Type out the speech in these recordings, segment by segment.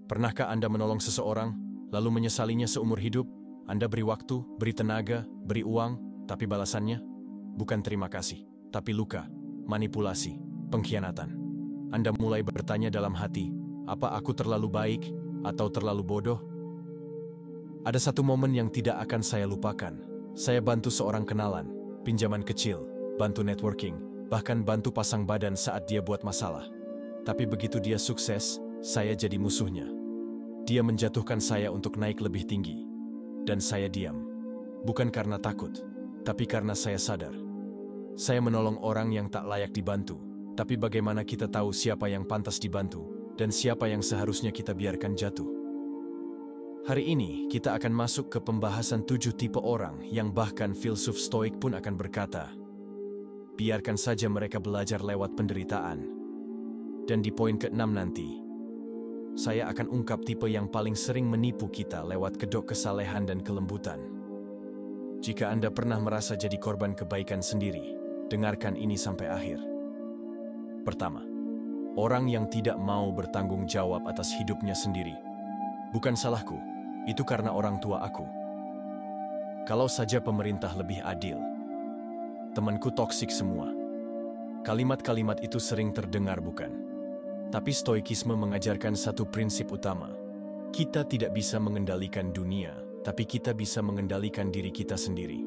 Pernahkah Anda menolong seseorang, lalu menyesalinya seumur hidup? Anda beri waktu, beri tenaga, beri uang, tapi balasannya bukan terima kasih, tapi luka, manipulasi, pengkhianatan. Anda mulai bertanya dalam hati, apa aku terlalu baik atau terlalu bodoh? Ada satu momen yang tidak akan saya lupakan. Saya bantu seorang kenalan, pinjaman kecil, bantu networking, bahkan bantu pasang badan saat dia buat masalah. Tapi begitu dia sukses, saya jadi musuhnya. Dia menjatuhkan saya untuk naik lebih tinggi. Dan saya diam. Bukan karena takut, tapi karena saya sadar. Saya menolong orang yang tak layak dibantu. Tapi bagaimana kita tahu siapa yang pantas dibantu, dan siapa yang seharusnya kita biarkan jatuh? Hari ini, kita akan masuk ke pembahasan 7 tipe orang yang bahkan filsuf stoik pun akan berkata, biarkan saja mereka belajar lewat penderitaan. Dan di poin ke-6 nanti, saya akan ungkap tipe yang paling sering menipu kita lewat kedok kesalehan dan kelembutan. Jika Anda pernah merasa jadi korban kebaikan sendiri, dengarkan ini sampai akhir. Pertama, orang yang tidak mau bertanggung jawab atas hidupnya sendiri. Bukan salahku, itu karena orang tua aku. Kalau saja pemerintah lebih adil. Temanku toksik semua. Kalimat-kalimat itu sering terdengar, bukan? Tapi stoikisme mengajarkan satu prinsip utama. Kita tidak bisa mengendalikan dunia, tapi kita bisa mengendalikan diri kita sendiri.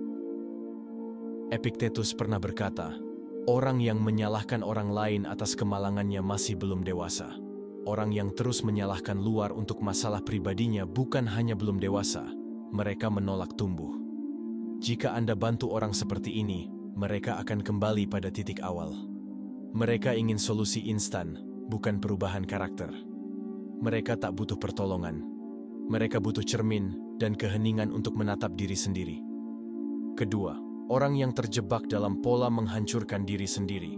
Epictetus pernah berkata, orang yang menyalahkan orang lain atas kemalangannya masih belum dewasa. Orang yang terus menyalahkan luar untuk masalah pribadinya bukan hanya belum dewasa, mereka menolak tumbuh. Jika Anda bantu orang seperti ini, mereka akan kembali pada titik awal. Mereka ingin solusi instan, bukan perubahan karakter. Mereka tak butuh pertolongan. Mereka butuh cermin dan keheningan untuk menatap diri sendiri. Kedua, orang yang terjebak dalam pola menghancurkan diri sendiri.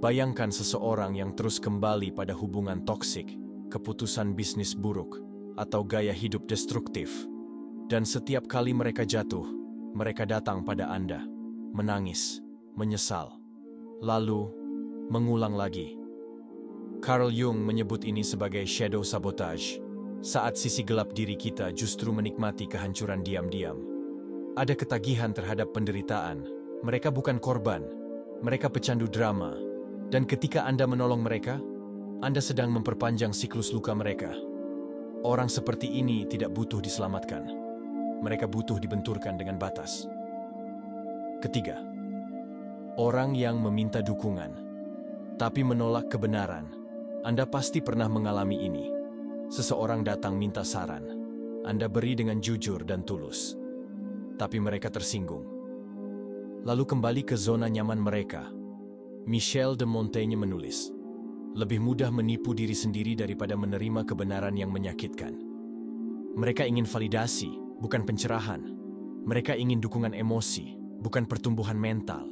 Bayangkan seseorang yang terus kembali pada hubungan toksik, keputusan bisnis buruk, atau gaya hidup destruktif. Dan setiap kali mereka jatuh, mereka datang pada Anda, menangis, menyesal, lalu mengulang lagi. Carl Jung menyebut ini sebagai shadow sabotage, saat sisi gelap diri kita justru menikmati kehancuran diam-diam. Ada ketagihan terhadap penderitaan. Mereka bukan korban, mereka pecandu drama. Dan ketika Anda menolong mereka, Anda sedang memperpanjang siklus luka mereka. Orang seperti ini tidak butuh diselamatkan. Mereka butuh dibenturkan dengan batas. Ketiga, orang yang meminta dukungan, tapi menolak kebenaran. Anda pasti pernah mengalami ini. Seseorang datang minta saran. Anda beri dengan jujur dan tulus. Tapi mereka tersinggung. Lalu kembali ke zona nyaman mereka. Michel de Montaigne menulis, lebih mudah menipu diri sendiri daripada menerima kebenaran yang menyakitkan. Mereka ingin validasi, bukan pencerahan. Mereka ingin dukungan emosi, bukan pertumbuhan mental.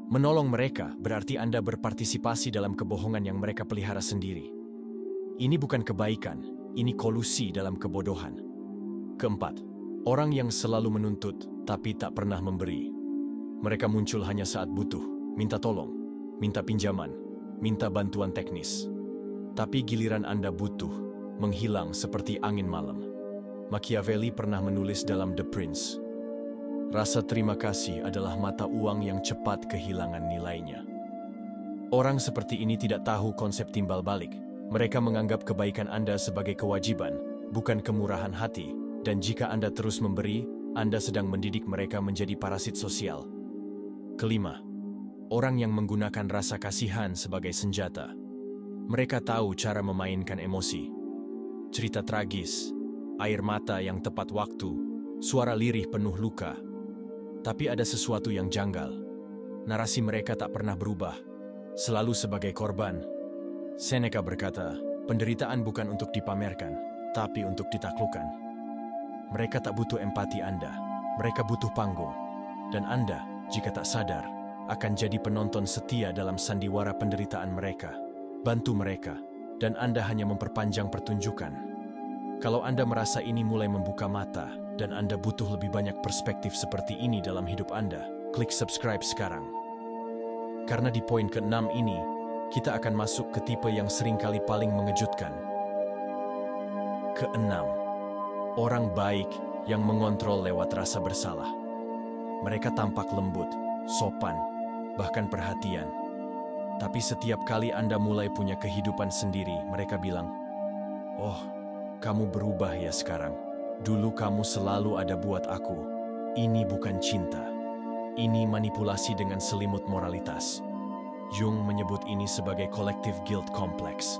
Menolong mereka berarti Anda berpartisipasi dalam kebohongan yang mereka pelihara sendiri. Ini bukan kebaikan, ini kolusi dalam kebodohan. Keempat, orang yang selalu menuntut tapi tak pernah memberi. Mereka muncul hanya saat butuh, minta tolong, minta pinjaman, minta bantuan teknis. Tapi giliran Anda butuh, menghilang seperti angin malam. Machiavelli pernah menulis dalam The Prince, rasa terima kasih adalah mata uang yang cepat kehilangan nilainya. Orang seperti ini tidak tahu konsep timbal balik. Mereka menganggap kebaikan Anda sebagai kewajiban, bukan kemurahan hati. Dan jika Anda terus memberi, Anda sedang mendidik mereka menjadi parasit sosial. Kelima, orang yang menggunakan rasa kasihan sebagai senjata. Mereka tahu cara memainkan emosi. Cerita tragis, air mata yang tepat waktu, suara lirih penuh luka. Tapi ada sesuatu yang janggal. Narasi mereka tak pernah berubah, selalu sebagai korban. Seneca berkata, penderitaan bukan untuk dipamerkan, tapi untuk ditaklukkan. Mereka tak butuh empati Anda, mereka butuh panggung. Dan Anda, jika tak sadar, akan jadi penonton setia dalam sandiwara penderitaan mereka. Bantu mereka, dan Anda hanya memperpanjang pertunjukan. Kalau Anda merasa ini mulai membuka mata, dan Anda butuh lebih banyak perspektif seperti ini dalam hidup Anda, klik subscribe sekarang. Karena di poin ke-6 ini, kita akan masuk ke tipe yang seringkali paling mengejutkan. Keenam, orang baik yang mengontrol lewat rasa bersalah. Mereka tampak lembut, sopan, bahkan perhatian. Tapi setiap kali Anda mulai punya kehidupan sendiri, mereka bilang, "Oh, kamu berubah ya sekarang. Dulu kamu selalu ada buat aku. Ini bukan cinta. Ini manipulasi dengan selimut moralitas." Jung menyebut ini sebagai collective guilt complex,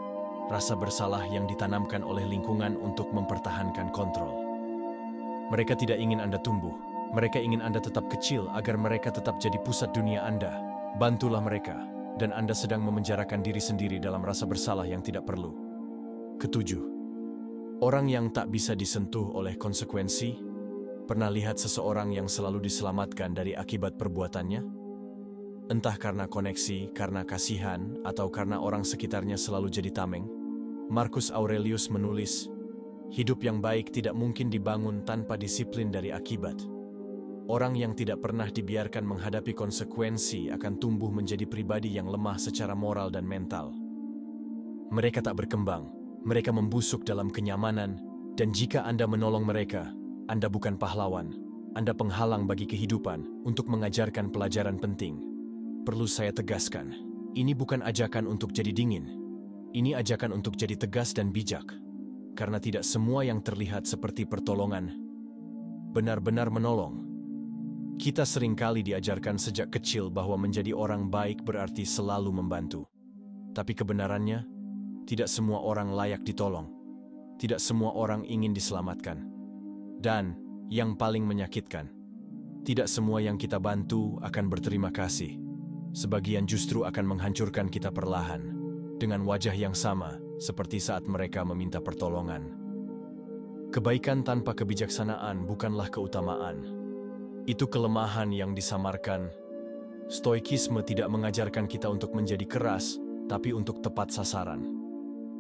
rasa bersalah yang ditanamkan oleh lingkungan untuk mempertahankan kontrol. Mereka tidak ingin Anda tumbuh. Mereka ingin Anda tetap kecil agar mereka tetap jadi pusat dunia Anda. Bantulah mereka, dan Anda sedang memenjarakan diri sendiri dalam rasa bersalah yang tidak perlu. Ketujuh, orang yang tak bisa disentuh oleh konsekuensi. Pernah lihat seseorang yang selalu diselamatkan dari akibat perbuatannya? Entah karena koneksi, karena kasihan, atau karena orang sekitarnya selalu jadi tameng. Marcus Aurelius menulis, hidup yang baik tidak mungkin dibangun tanpa disiplin dari akibat. Orang yang tidak pernah dibiarkan menghadapi konsekuensi akan tumbuh menjadi pribadi yang lemah secara moral dan mental. Mereka tak berkembang, mereka membusuk dalam kenyamanan, dan jika Anda menolong mereka, Anda bukan pahlawan, Anda penghalang bagi kehidupan untuk mengajarkan pelajaran penting. Perlu saya tegaskan, ini bukan ajakan untuk jadi dingin. Ini ajakan untuk jadi tegas dan bijak. Karena tidak semua yang terlihat seperti pertolongan benar-benar menolong. Kita seringkali diajarkan sejak kecil bahwa menjadi orang baik berarti selalu membantu. Tapi kebenarannya, tidak semua orang layak ditolong. Tidak semua orang ingin diselamatkan. Dan, yang paling menyakitkan, tidak semua yang kita bantu akan berterima kasih. Sebagian justru akan menghancurkan kita perlahan, dengan wajah yang sama seperti saat mereka meminta pertolongan. Kebaikan tanpa kebijaksanaan bukanlah keutamaan. Itu kelemahan yang disamarkan. Stoikisme tidak mengajarkan kita untuk menjadi keras, tapi untuk tepat sasaran.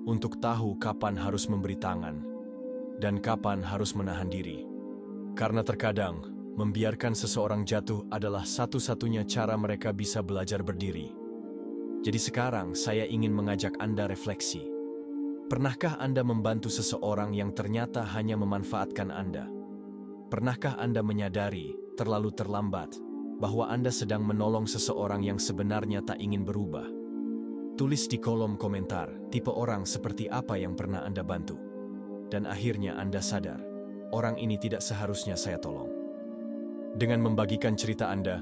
Untuk tahu kapan harus memberi tangan, dan kapan harus menahan diri. Karena terkadang, membiarkan seseorang jatuh adalah satu-satunya cara mereka bisa belajar berdiri. Jadi sekarang saya ingin mengajak Anda refleksi. Pernahkah Anda membantu seseorang yang ternyata hanya memanfaatkan Anda? Pernahkah Anda menyadari, terlalu terlambat, bahwa Anda sedang menolong seseorang yang sebenarnya tak ingin berubah? Tulis di kolom komentar tipe orang seperti apa yang pernah Anda bantu. Dan akhirnya Anda sadar, orang ini tidak seharusnya saya tolong. Dengan membagikan cerita Anda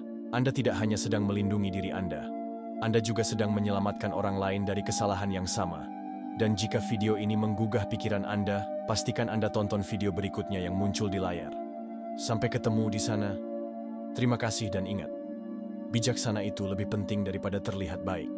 tidak hanya sedang melindungi diri Anda juga sedang menyelamatkan orang lain dari kesalahan yang sama. Dan jika video ini menggugah pikiran Anda, pastikan Anda tonton video berikutnya yang muncul di layar. Sampai ketemu di sana. Terima kasih dan ingat, bijaksana itu lebih penting daripada terlihat baik.